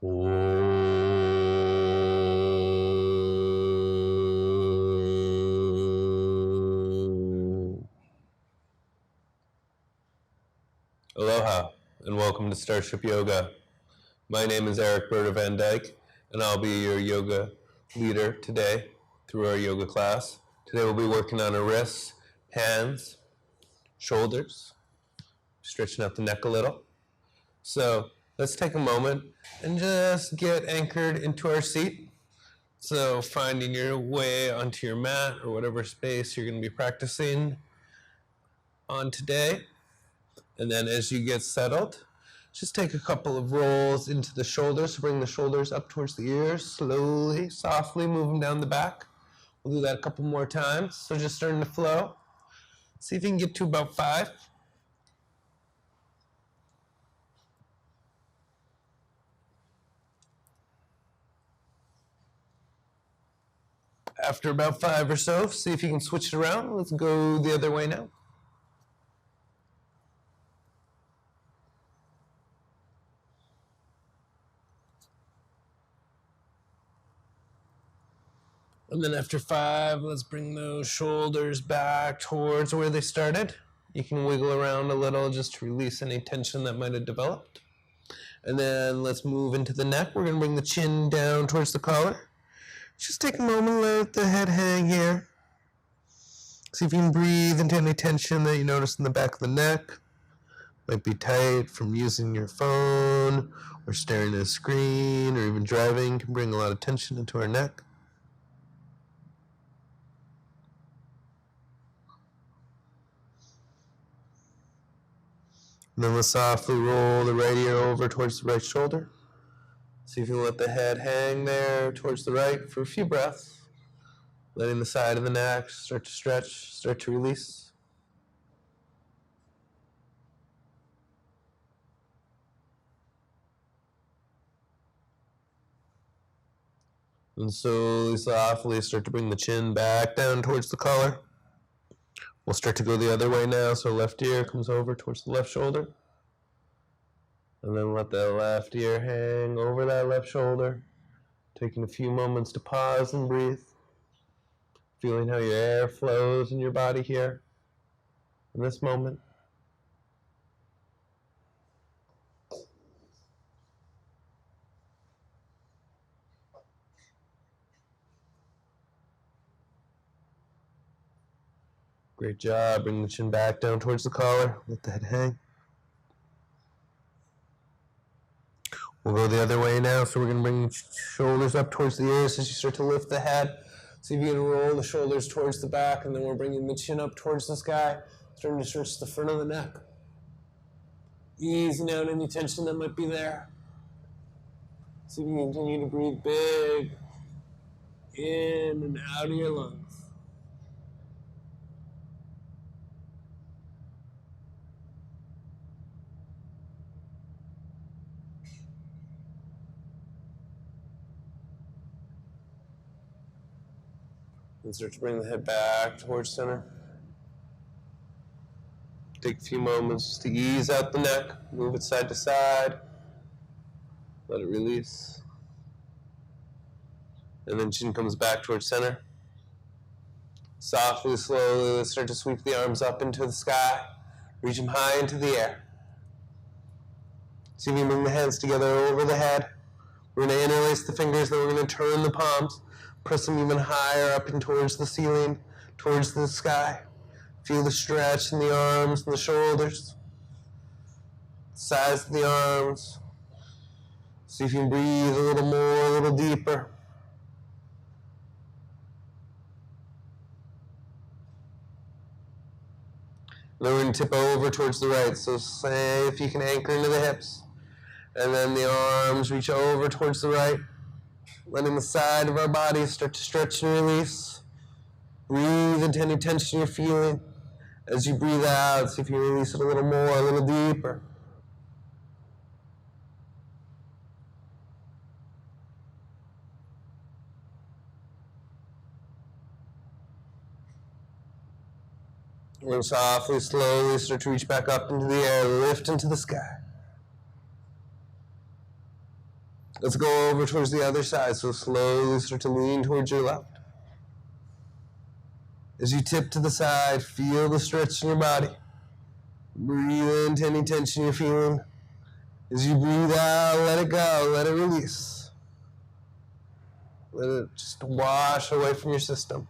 Aloha, and welcome to Starship Yoga. My name is Eric Van Dyke, and I'll be your yoga leader today through our yoga class. Today we'll be working on our wrists, hands, shoulders, stretching out the neck a little. So let's take a moment and just get anchored into our seat. So finding your way onto your mat or whatever space you're going to be practicing on today. And then as you get settled, just take a couple of rolls into the shoulders. Bring the shoulders up towards the ears, slowly, softly move them down the back. We'll do that a couple more times. So just starting to flow. See if you can get to about 5. After about 5 or so, see if you can switch it around. Let's go the other way now. And then after 5, let's bring those shoulders back towards where they started. You can wiggle around a little just to release any tension that might have developed. And then let's move into the neck. We're going to bring the chin down towards the collar. Just take a moment, let the head hang here. See if you can breathe into any tension that you notice in the back of the neck. Might be tight from using your phone or staring at a screen or even driving. Can bring a lot of tension into our neck. And then let's softly roll the right ear over towards the right shoulder. See if you can let the head hang there towards the right for a few breaths. Letting the side of the neck start to stretch, start to release. And slowly, softly start to bring the chin back down towards the collar. We'll start to go the other way now, so left ear comes over towards the left shoulder. And then let the left ear hang over that left shoulder. Taking a few moments to pause and breathe. Feeling how your air flows in your body here in this moment. Great job. Bring the chin back down towards the collar. Let the head hang. We'll go the other way now. So we're going to bring the shoulders up towards the ears as you start to lift the head. See if you can roll the shoulders towards the back, and then we're bringing the chin up towards the sky, starting to stretch the front of the neck. Easing out any tension that might be there. See if you can continue to breathe big in and out of your lungs. And start to bring the head back towards center. Take a few moments to ease out the neck. Move it side to side. Let it release. And then chin comes back towards center. Softly, slowly, let's start to sweep the arms up into the sky. Reach them high into the air. See if you can bring the hands together over the head. We're going to interlace the fingers, then we're going to turn the palms. Press them even higher up and towards the ceiling, towards the sky. Feel the stretch in the arms and the shoulders. Size of the arms. See if you can breathe a little more, a little deeper. Then we're going to tip over towards the right. So say if you can anchor into the hips. And then the arms reach over towards the right. Letting the side of our body start to stretch and release. Breathe into any tension you're feeling. As you breathe out, see if you release it a little more, a little deeper. We're going to softly, slowly start to reach back up into the air, lift into the sky. Let's go over towards the other side. So slowly start to lean towards your left. As you tip to the side, feel the stretch in your body. Breathe into any tension you're feeling. As you breathe out, let it go, let it release. Let it just wash away from your system.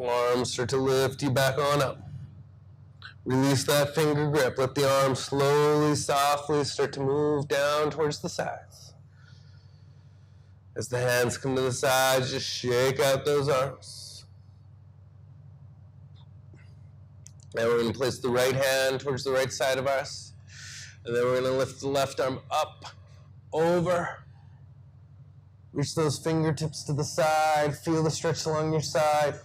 Arms start to lift you back on up. Release that finger grip. Let the arms slowly, softly start to move down towards the sides. As the hands come to the sides, just shake out those arms. Now we're going to place the right hand towards the right side of us. And then we're going to lift the left arm up, over. Reach those fingertips to the side. Feel the stretch along your side.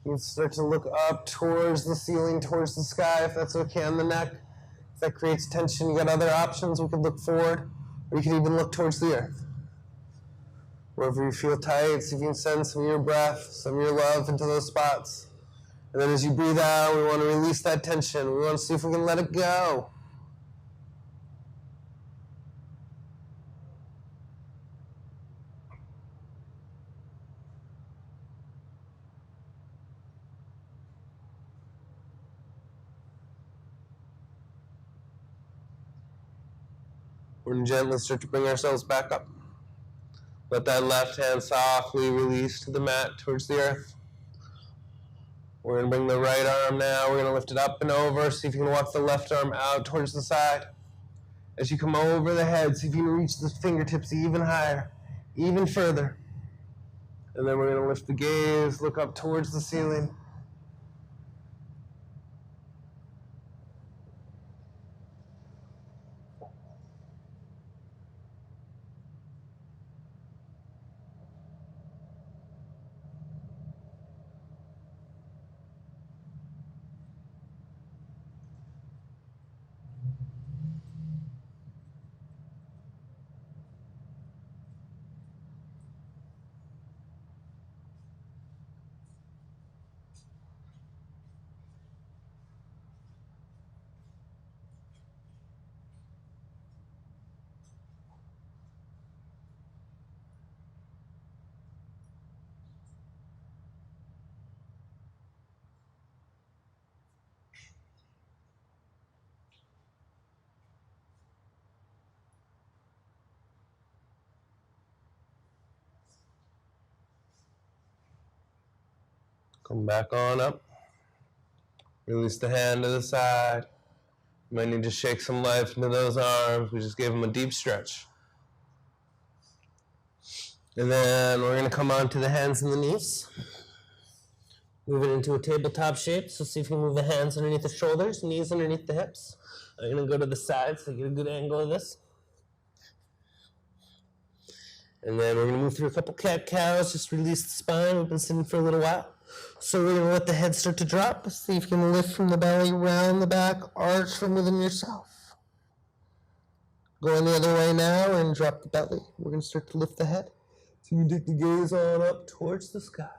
You can start to look up towards the ceiling, towards the sky, if that's okay on the neck. If that creates tension, you got other options. We could look forward, or you can even look towards the earth. Wherever you feel tight, see if you can send some of your breath, some of your love into those spots. And then as you breathe out, we want to release that tension. We want to see if we can let it go. We're going to gently start to bring ourselves back up. Let that left hand softly release to the mat towards the earth. We're going to bring the right arm now. We're going to lift it up and over. See if you can walk the left arm out towards the side. As you come over the head, see if you can reach the fingertips even higher, even further. And then we're going to lift the gaze, look up towards the ceiling. Come back on up. Release the hand to the side. You might need to shake some life into those arms. We just gave them a deep stretch. And then we're going to come on to the hands and the knees. Move it into a tabletop shape. So see if you can move the hands underneath the shoulders, knees underneath the hips. I'm going to go to the side so you get a good angle of this. And then we're going to move through a couple cat-cows. Just release the spine. We've been sitting for a little while. So we're going to let the head start to drop. See if you can lift from the belly, round the back, arch from within yourself. Going the other way now and drop the belly. We're going to start to lift the head. So you take the gaze on up towards the sky.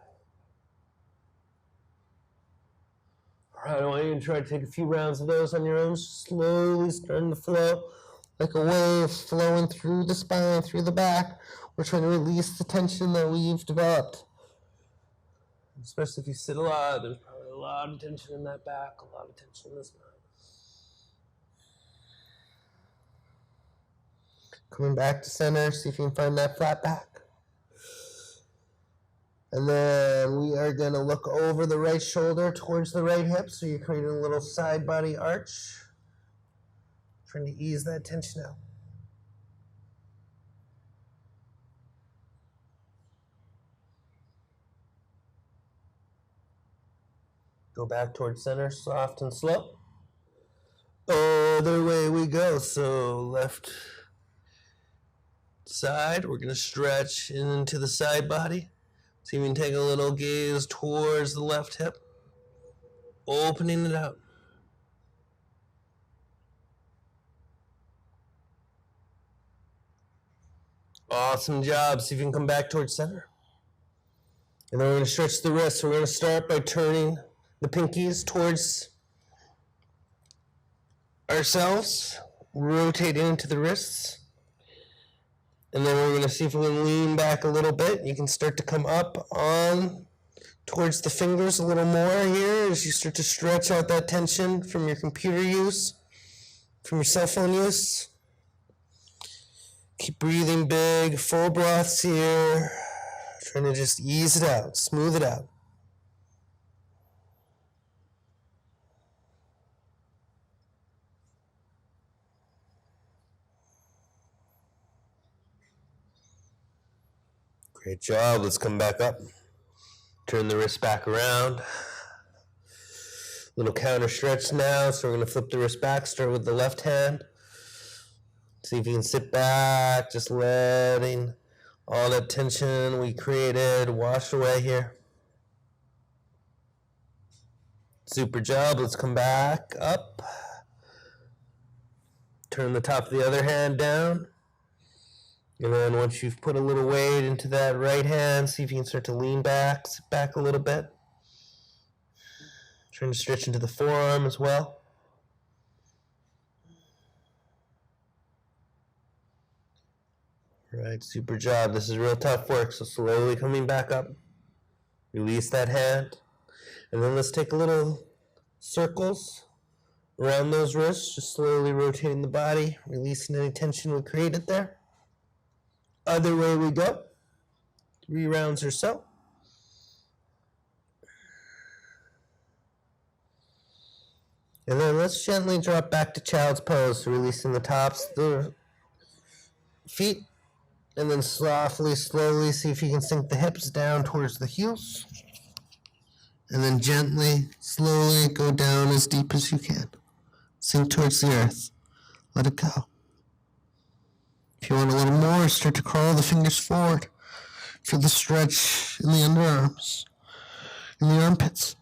All right, I want you to try to take a few rounds of those on your own. Slowly starting to flow like a wave flowing through the spine, through the back. We're trying to release the tension that we've developed. Especially if you sit a lot, there's probably a lot of tension in that back, a lot of tension in the spine. Coming back to center, see if you can find that flat back. And then we are going to look over the right shoulder towards the right hip, so you're creating a little side body arch. Trying to ease that tension out. Go back towards center, soft and slow. Other way we go. So left side, we're going to stretch into the side body. So you can take a little gaze towards the left hip, opening it out. Awesome job. See if you can come back towards center. And then we're going to stretch the wrists. We're going to start by turning the pinkies towards ourselves, rotating into the wrists. And then we're going to see if we can lean back a little bit. You can start to come up on towards the fingers a little more here as you start to stretch out that tension from your computer use, from your cell phone use. Keep breathing big, full breaths here. Trying to just ease it out, smooth it out. Great job. Let's come back up. Turn the wrist back around. Little counter stretch now. So we're going to flip the wrist back. Start with the left hand. See if you can sit back, just letting all that tension we created wash away here. Super job. Let's come back up. Turn the top of the other hand down. And then once you've put a little weight into that right hand, see if you can start to lean back, sit back a little bit. Trying to stretch into the forearm as well. All right, super job. This is real tough work, so slowly coming back up. Release that hand. And then let's take a little circles around those wrists, just slowly rotating the body, releasing any tension we created there. Other way we go. 3 rounds or so. And then let's gently drop back to child's pose, releasing the tops of the feet. And then softly, slowly, see if you can sink the hips down towards the heels. And then gently, slowly go down as deep as you can. Sink towards the earth. Let it go. If you want a little more, start to crawl the fingers forward. Feel the stretch in the underarms, in the armpits.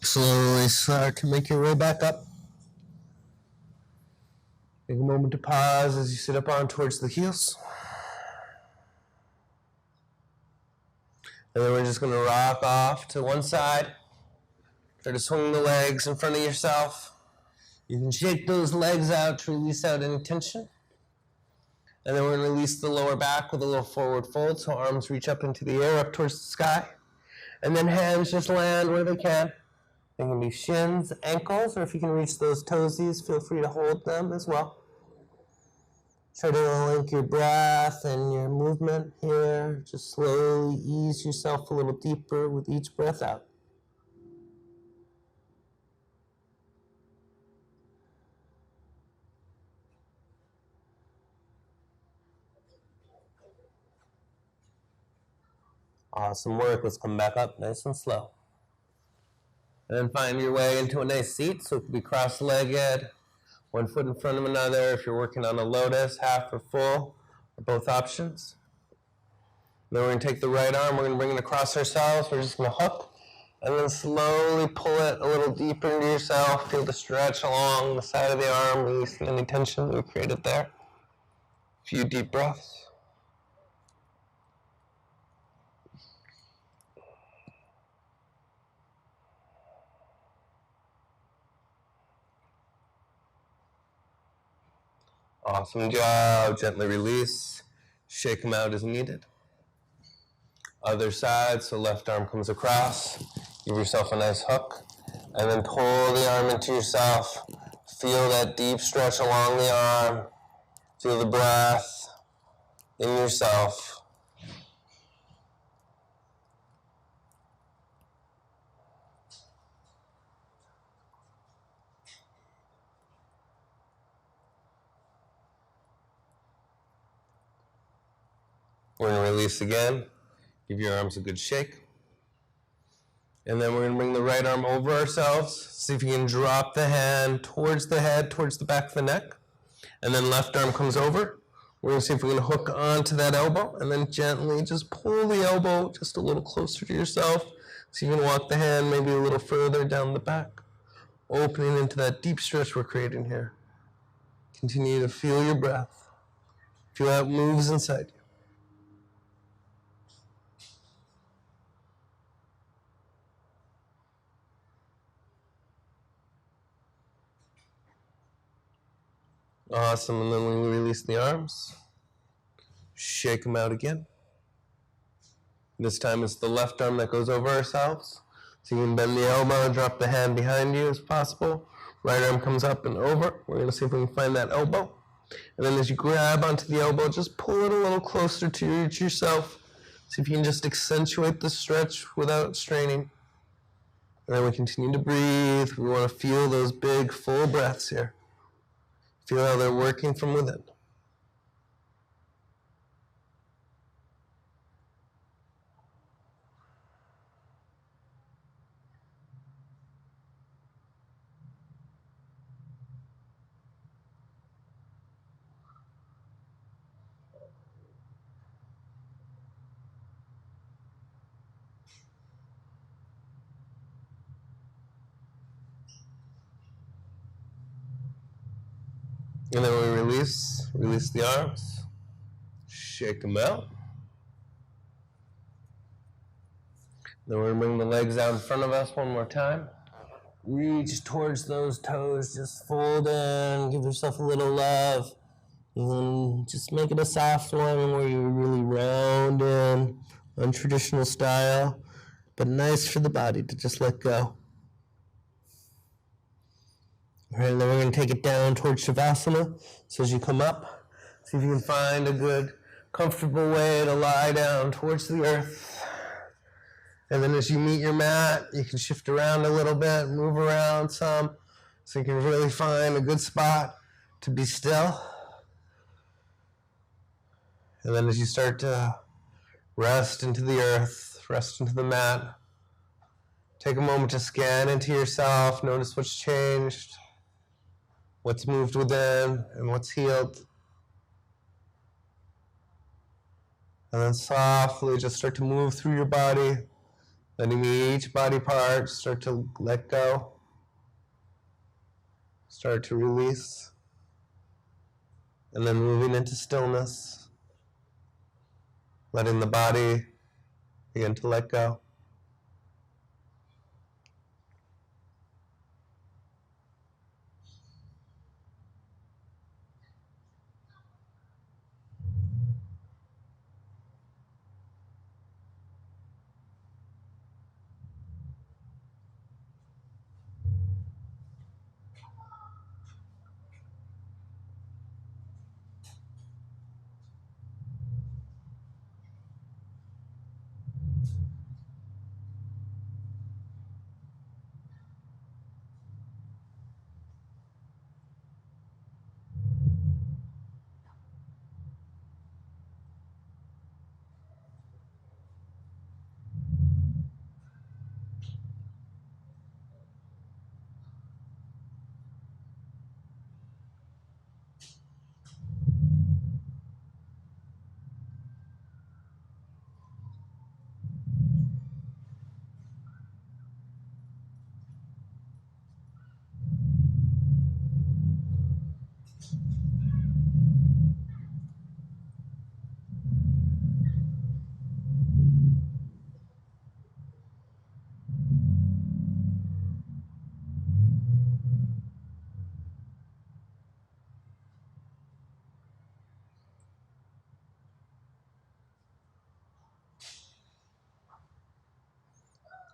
Slowly start to make your way back up. Take a moment to pause as you sit up on towards the heels. And then we're just going to rock off to one side. Try to swing the legs in front of yourself. You can shake those legs out to release out any tension. And then we're going to release the lower back with a little forward fold, so arms reach up into the air, up towards the sky. And then hands just land where they can. They can be shins, ankles, or if you can reach those toesies, feel free to hold them as well. Try to link your breath and your movement here. Just slowly ease yourself a little deeper with each breath out. Awesome work. Let's come back up nice and slow. And then find your way into a nice seat. So it could be cross-legged, one foot in front of another. If you're working on a lotus, half or full, or both options. Then we're going to take the right arm. We're going to bring it across ourselves. We're just going to hook. And then slowly pull it a little deeper into yourself. Feel the stretch along the side of the arm, releasing any tension we created there. A few deep breaths. Awesome job. Gently release. Shake them out as needed. Other side, so left arm comes across. Give yourself a nice hook. And then pull the arm into yourself. Feel that deep stretch along the arm. Feel the breath in yourself. We're going to release again. Give your arms a good shake. And then we're going to bring the right arm over ourselves. See if you can drop the hand towards the head, towards the back of the neck. And then left arm comes over. We're going to see if we can hook onto that elbow. And then gently just pull the elbow just a little closer to yourself. So you can walk the hand maybe a little further down the back. Opening into that deep stretch we're creating here. Continue to feel your breath. Feel how it moves inside you. Awesome. And then when we release the arms, shake them out again. This time it's the left arm that goes over ourselves. So you can bend the elbow and drop the hand behind you as possible. Right arm comes up and over. We're going to see if we can find that elbow. And then as you grab onto the elbow, just pull it a little closer to yourself. See if you can just accentuate the stretch without straining. And then we continue to breathe. We want to feel those big, full breaths here. Feel how they're working from within. And then we release the arms, shake them out. Then we're going to bring the legs out in front of us one more time. Reach towards those toes, just fold in, give yourself a little love. And then just make it a soft one where you really round in, untraditional style, but nice for the body to just let go. All right, and then we're going to take it down towards Savasana. So as you come up, see if you can find a good, comfortable way to lie down towards the earth. And then as you meet your mat, you can shift around a little bit, move around some, so you can really find a good spot to be still. And then as you start to rest into the earth, rest into the mat, take a moment to scan into yourself, notice what's changed, what's moved within, and what's healed. And then softly just start to move through your body, letting each body part start to let go, start to release, and then moving into stillness, letting the body begin to let go.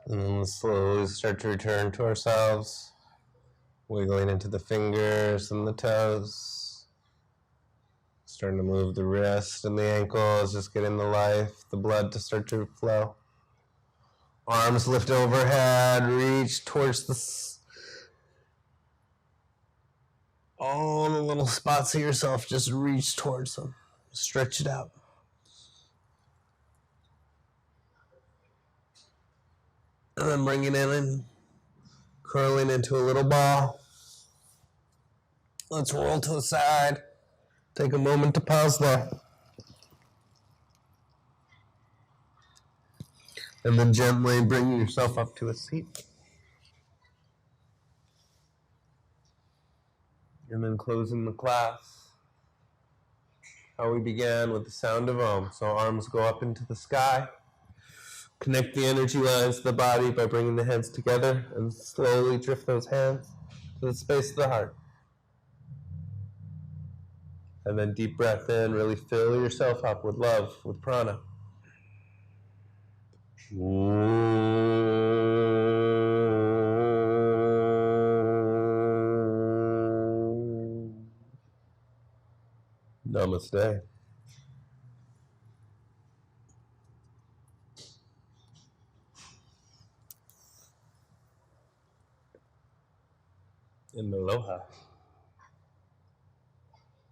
And then we'll slowly start to return to ourselves, wiggling into the fingers and the toes, starting to move the wrist and the ankles, just getting the life, the blood to start to flow. Arms lift overhead, reach towards all the little spots of yourself, just reach towards them, stretch it out. And then bringing it in, curling into a little ball. Let's roll to the side. Take a moment to pause there. And then gently bringing yourself up to a seat. And then closing the class. How we began with the sound of Om. So arms go up into the sky. Connect the energy lines to the body by bringing the hands together and slowly drift those hands to the space of the heart. And then deep breath in, really fill yourself up with love, with prana. Namaste. And aloha.